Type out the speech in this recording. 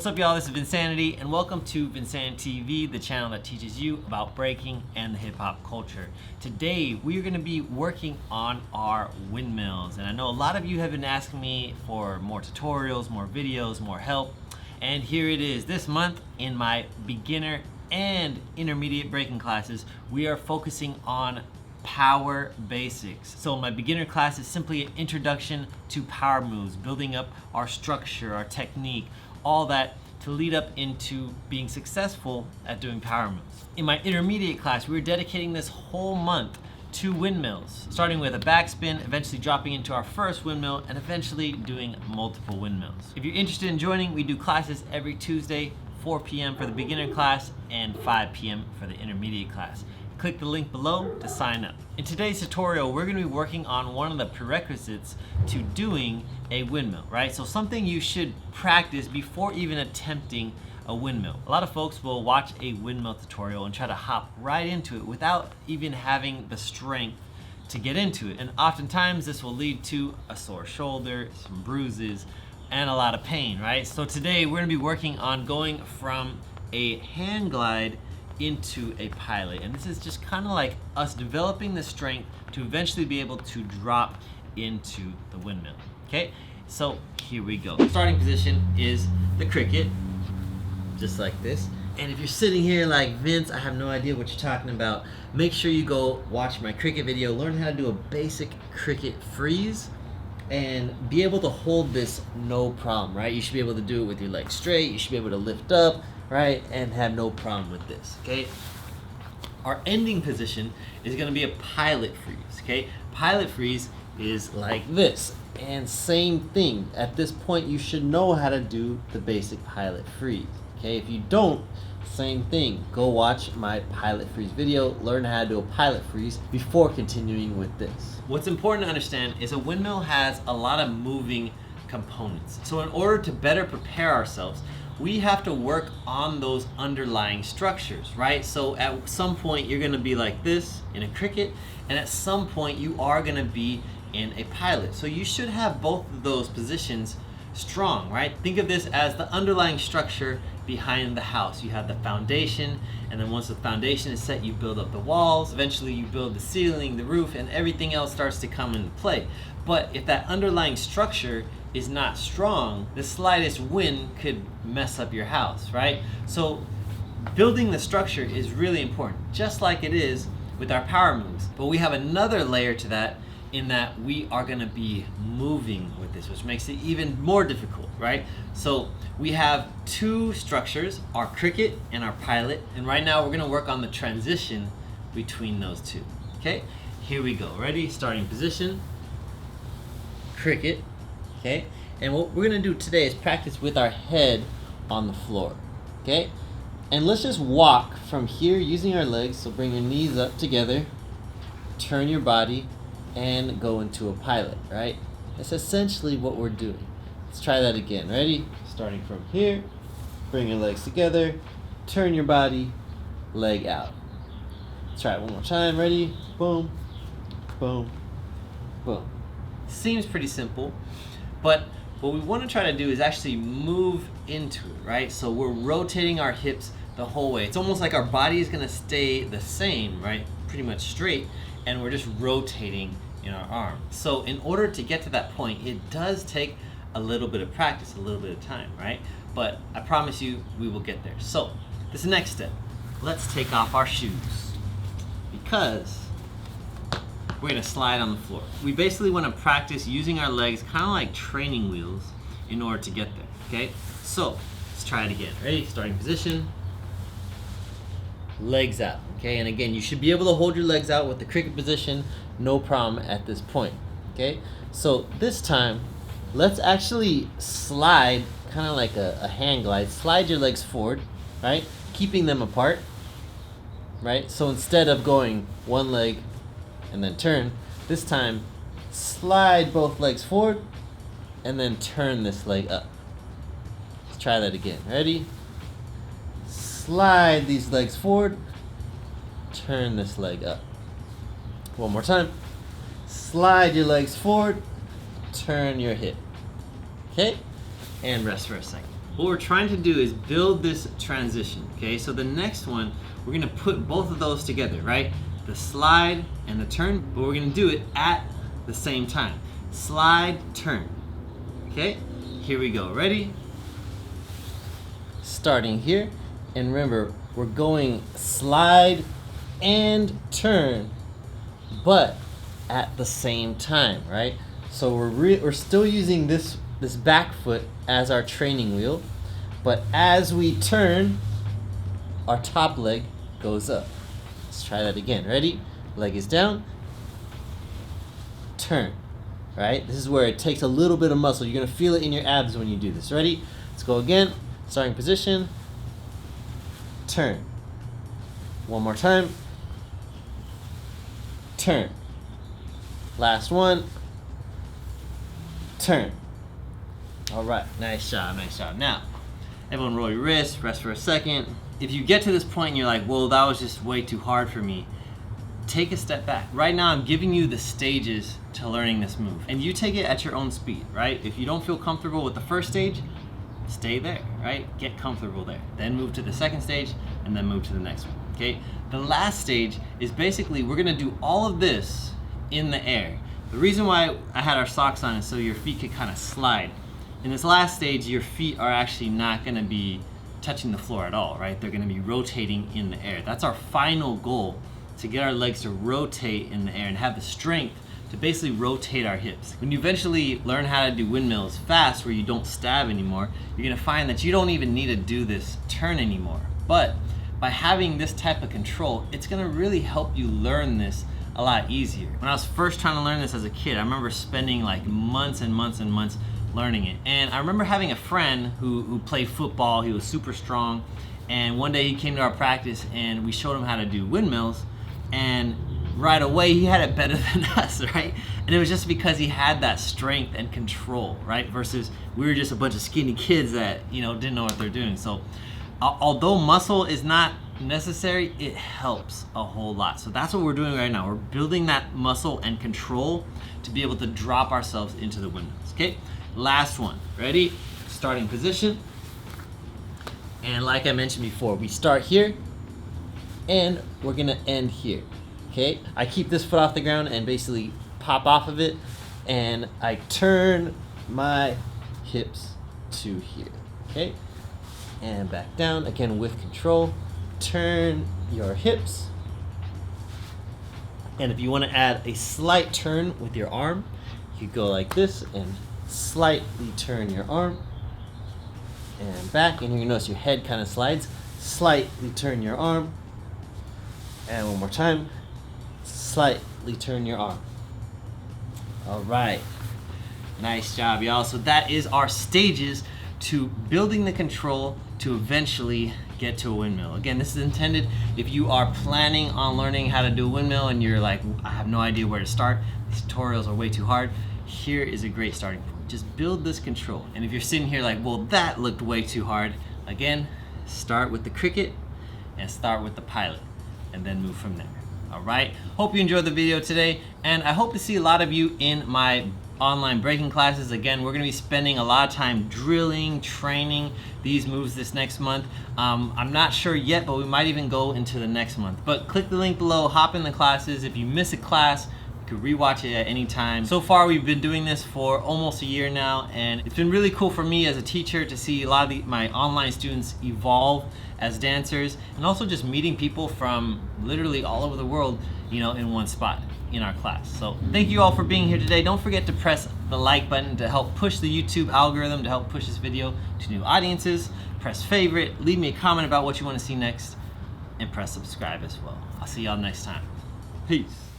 What's up, y'all? This is Vincanity, and welcome to VincaniTV, the channel that teaches you about breaking and the hip-hop culture. Today, we are going to be working on our windmills, and I know a lot of you have been asking me for more tutorials, more videos, more help, and here it is. This month, in my beginner and intermediate breaking classes, we are focusing on power basics. So my beginner class is simply an introduction to power moves, building up our structure, our technique, all that to lead up into being successful at doing power moves. In my intermediate class, we're dedicating this whole month to windmills, starting with a backspin, eventually dropping into our first windmill, and eventually doing multiple windmills. If you're interested in joining, we do classes every Tuesday, 4 p.m. for the beginner class and 5 p.m. for the intermediate class. Click the link below to sign up. In today's tutorial, we're going to be working on one of the prerequisites to doing a windmill, right? So something you should practice before even attempting a windmill. A lot of folks will watch a windmill tutorial and try to hop right into it without even having the strength to get into it. And oftentimes this will lead to a sore shoulder, some bruises, and a lot of pain, right? So today we're going to be working on going from a hand glide into a pilot, and this is just kind of like us developing the strength to eventually be able to drop into the windmill. Okay, so here we go. Starting position is the cricket, just like this. And if you're sitting here like, Vince, I have no idea what you're talking about, make sure you go watch my cricket video, learn how to do a basic cricket freeze, and be able to hold this no problem, right? You should be able to do it with your legs straight, you should be able to lift up, right, and have no problem with this, okay? Our ending position is gonna be a pilot freeze, okay? Pilot freeze is like this, and same thing. At this point, you should know how to do the basic pilot freeze, okay? If you don't, same thing. Go watch my pilot freeze video, learn how to do a pilot freeze before continuing with this. What's important to understand is a windmill has a lot of moving components. So in order to better prepare ourselves, we have to work on those underlying structures, right? So at some point you're gonna be like this in a cricket, and at some point you are gonna be in a pilot. So you should have both of those positions strong, right? Think of this as the underlying structure behind the house. You have the foundation, and then once the foundation is set, you build up the walls. Eventually you build the ceiling, the roof, and everything else starts to come into play. But if that underlying structure is not strong, the slightest wind could mess up your house, right? So building the structure is really important, just like it is with our power moves. But we have another layer to that, in that we are gonna be moving with this, which makes it even more difficult, right? So we have two structures, our cricket and our pilot, and right now we're gonna work on the transition between those two, okay? Here we go, ready? Starting position, cricket, okay? And what we're gonna do today is practice with our head on the floor, okay? And let's just walk from here using our legs, so bring your knees up together, turn your body, and go into a pilot, right? That's essentially what we're doing. Let's try that again, ready? Starting from here, bring your legs together, turn your body, leg out. Let's try it one more time, ready? Boom, boom, boom. Seems pretty simple, but what we want to try to do is actually move into it, right? So we're rotating our hips the whole way. It's almost like our body is going to stay the same, right? Pretty much straight, and we're just rotating in our arm. So in order to get to that point, it does take a little bit of practice, a little bit of time, right? But I promise you, we will get there. So this next step, let's take off our shoes, because we're gonna slide on the floor. We basically wanna practice using our legs kind of like training wheels in order to get there, okay? So let's try it again. Ready? Starting position, legs out, okay? And again, you should be able to hold your legs out with the cricket position, no problem at this point, okay? So this time, let's actually slide, kind of like a hand glide. Slide your legs forward, right? Keeping them apart, right? So instead of going one leg and then turn, this time, slide both legs forward and then turn this leg up. Let's try that again. Ready? Slide these legs forward, turn this leg up. One more time. Slide your legs forward, turn your hip. Okay? And rest for a second. what we're trying to do is build this transition, okay? So the next one, we're gonna put both of those together, right? The slide and the turn, but we're gonna do it at the same time. Slide, turn, okay? Here we go, ready? Starting here, and remember, we're going slide and turn, but at the same time, right? So we're still using this back foot as our training wheel, but as we turn, our top leg goes up. Let's try that again. Ready? Leg is down, turn, right? This is where it takes a little bit of muscle. You're gonna feel it in your abs when you do this. Ready? Let's go again. Starting position, turn. One more time, turn. Last one, turn. All right, nice job, nice job. Now, everyone roll your wrists, rest for a second. If you get to this point and you're like, well, that was just way too hard for me, take a step back. Right now, I'm giving you the stages to learning this move. And you take it at your own speed, right? If you don't feel comfortable with the first stage, stay there, right? Get comfortable there. Then move to the second stage, and then move to the next one, okay? The last stage is basically, we're gonna do all of this in the air. The reason why I had our socks on is so your feet could kind of slide. In this last stage, your feet are actually not gonna be touching the floor at all, right? They're gonna be rotating in the air. That's our final goal, to get our legs to rotate in the air and have the strength to basically rotate our hips. When you eventually learn how to do windmills fast, where you don't stab anymore, you're gonna find that you don't even need to do this turn anymore. But by having this type of control, it's gonna really help you learn this a lot easier. When I was first trying to learn this as a kid, I remember spending like months and months and months learning it. And I remember having a friend who played football. He was super strong. And one day he came to our practice and we showed him how to do windmills. And right away he had it better than us, right? And it was just because he had that strength and control, right? Versus we were just a bunch of skinny kids that, you know, didn't know what they're doing. So although muscle is not necessary, it helps a whole lot. So that's what we're doing right now. We're building that muscle and control to be able to drop ourselves into the windmills, okay? Last one, ready? Starting position. And like I mentioned before, we start here and we're gonna end here, okay? I keep this foot off the ground and basically pop off of it, and I turn my hips to here, okay? And back down, again with control. Turn your hips. And if you wanna add a slight turn with your arm, you go like this and slightly turn your arm and back, and you're gonna notice your head kind of slides. Slightly turn your arm, and one more time, slightly turn your arm. All right, nice job, y'all. So that is our stages to building the control to eventually get to a windmill. Again, this is intended if you are planning on learning how to do a windmill and you're like, I have no idea where to start, these tutorials are way too hard. Here is a great starting point. Just build this control. And if you're sitting here like, well, that looked way too hard, again, start with the cricket and start with the pilot and then move from there. All right, hope you enjoyed the video today, and I hope to see a lot of you in my online breaking classes. Again, we're gonna be spending a lot of time drilling, training these moves this next month. I'm not sure yet, but we might even go into the next month. But click the link below, hop in the classes. If you miss a class, you can rewatch it at any time. So far, we've been doing this for almost a year now, and it's been really cool for me as a teacher to see a lot of my online students evolve as dancers, and also just meeting people from literally all over the world, you know, in one spot in our class. So thank you all for being here today. Don't forget to press the like button to help push the YouTube algorithm, to help push this video to new audiences. Press favorite, leave me a comment about what you want to see next, and press subscribe as well. I'll see y'all next time. Peace.